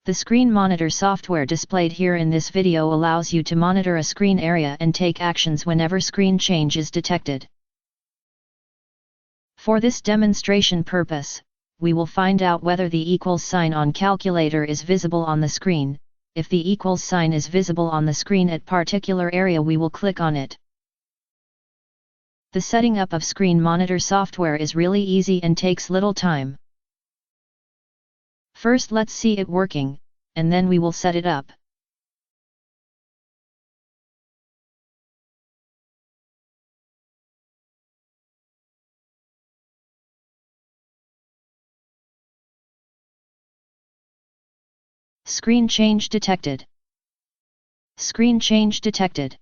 The screen monitor software displayed here in this video allows you to monitor a screen area and take actions whenever screen change is detected. For this demonstration purpose, we will find out whether the equals sign on calculator is visible on the screen. If the equals sign is visible on the screen at particular area, we will click on it. The setting up of screen monitor software is really easy and takes little time. First let's see it working, and then we will set it up. Screen change detected. Screen change detected.